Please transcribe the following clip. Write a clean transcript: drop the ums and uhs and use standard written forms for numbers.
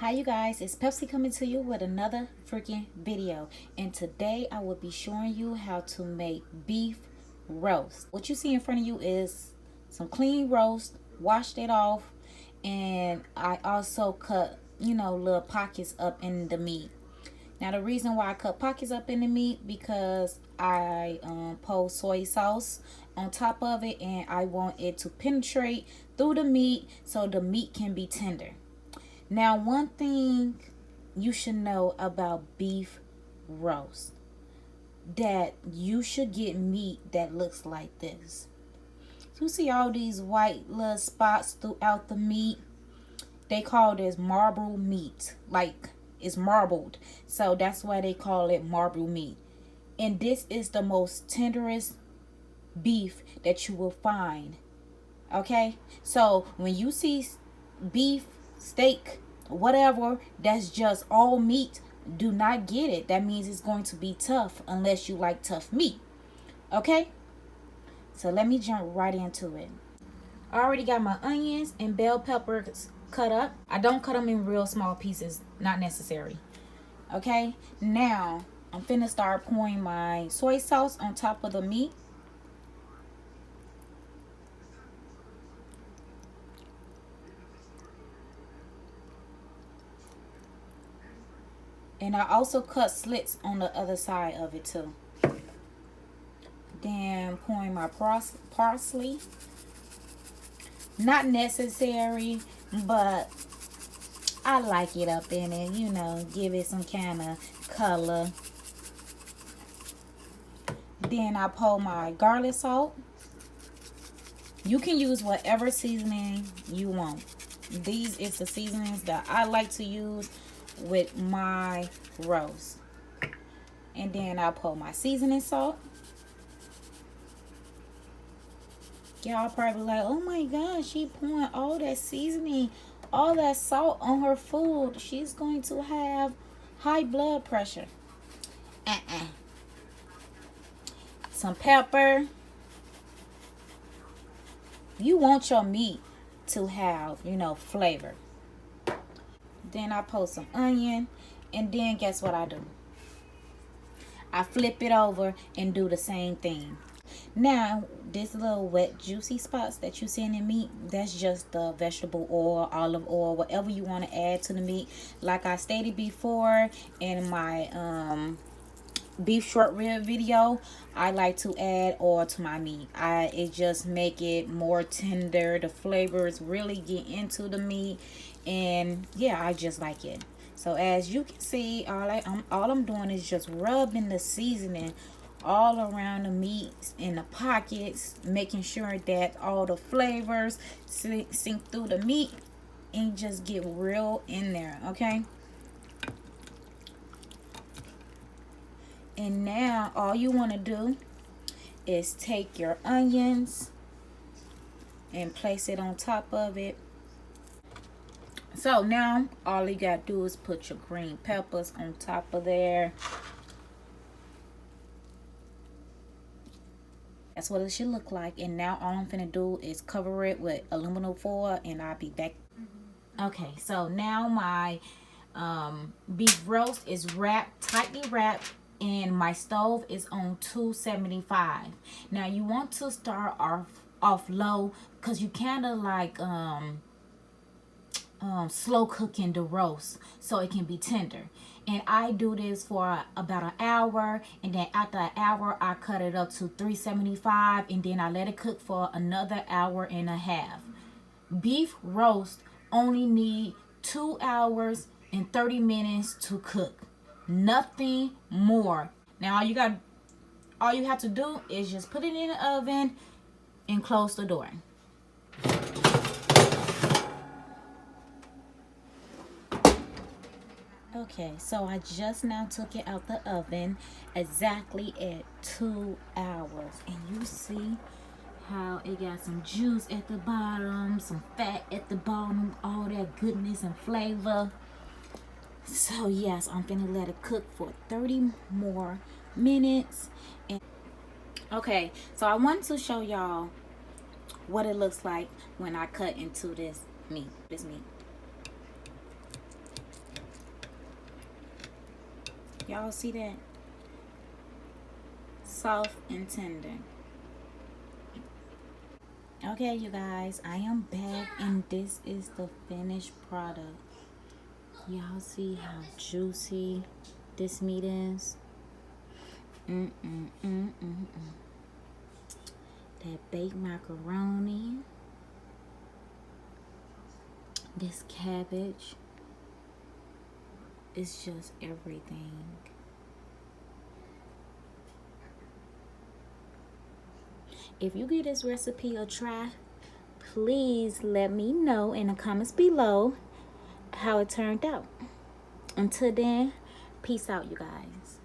Hi you guys, it's Pepsi coming to you with another freaking video, and today I will be showing you how to make beef roast. What you see in front of you is some clean roast, washed it off, and I also cut little pockets up in the meat. Now the reason why I cut pockets up in the meat because I pour soy sauce on top of it, and I want it to penetrate through the meat so the meat can be tender. Now, one thing you should know about beef roast, that you should get meat that looks like this. You see all these white little spots throughout the meat? They call this marble meat. Like, it's marbled. So that's why they call it marble meat. And this is the most tenderest beef that you will find. Okay? So when you see beef, steak, whatever, that's just all meat, do not get it. That means it's going to be tough unless you like tough meat. Okay? So let me jump right into it. I already got my onions and bell peppers cut up. I don't cut them in real small pieces, not necessary. Okay? Now, I'm finna start pouring my soy sauce on top of the meat. And I also cut slits on the other side of it too. Then pouring my parsley. Not necessary, but I like it up in it. You know, give it some kind of color. Then I pour my garlic salt. You can use whatever seasoning you want. These is the seasonings that I like to use with my roast. And then I pour my seasoning salt. Y'all probably like, oh my gosh, she pouring all that seasoning, all that salt on her food. She's going to have high blood pressure. Some pepper. You want your meat to have, flavor. Then I pour some onion, and then guess what I do? I flip it over and do the same thing. Now, this little wet juicy spots that you see in the meat, that's just the vegetable oil, olive oil, whatever you want to add to the meat. Like I stated before in my beef short rib video, I like to add oil to my meat. It just make it more tender. The flavors really get into the meat, and yeah, I just like it. So as you can see, all I'm doing is just rubbing the seasoning all around the meat in the pockets, making sure that all the flavors sink through the meat and just get real in there. Okay? And now all you want to do is take your onions and place it on top of it. So now all you got to do is put your green peppers on top of there. That's what it should look like. And now all I'm finna do is cover it with aluminum foil, and I'll be back. Okay, so now my beef roast is tightly wrapped, and my stove is on 275. Now you want to start off low, because you kind of like slow cooking the roast so it can be tender. And I do this for about an hour, and then after an hour I cut it up to 375, and then I let it cook for another hour and a half. Beef roast only need 2 hours and 30 minutes to cook, nothing more. Now all you have to do is just put it in the oven and close the door. Okay, so I just now took it out the oven exactly at 2 hours. And you see how it got some juice at the bottom, some fat at the bottom, all that goodness and flavor. So yes, I'm gonna let it cook for 30 more minutes. And okay, so I want to show y'all what it looks like when I cut into this meat. Y'all see that? Soft and tender. Okay, you guys, I am back and this is the finished product. Y'all see how juicy this meat is? That baked macaroni, this cabbage, it's just everything. If you give this recipe a try, please let me know in the comments below how it turned out. Until then, peace out, you guys.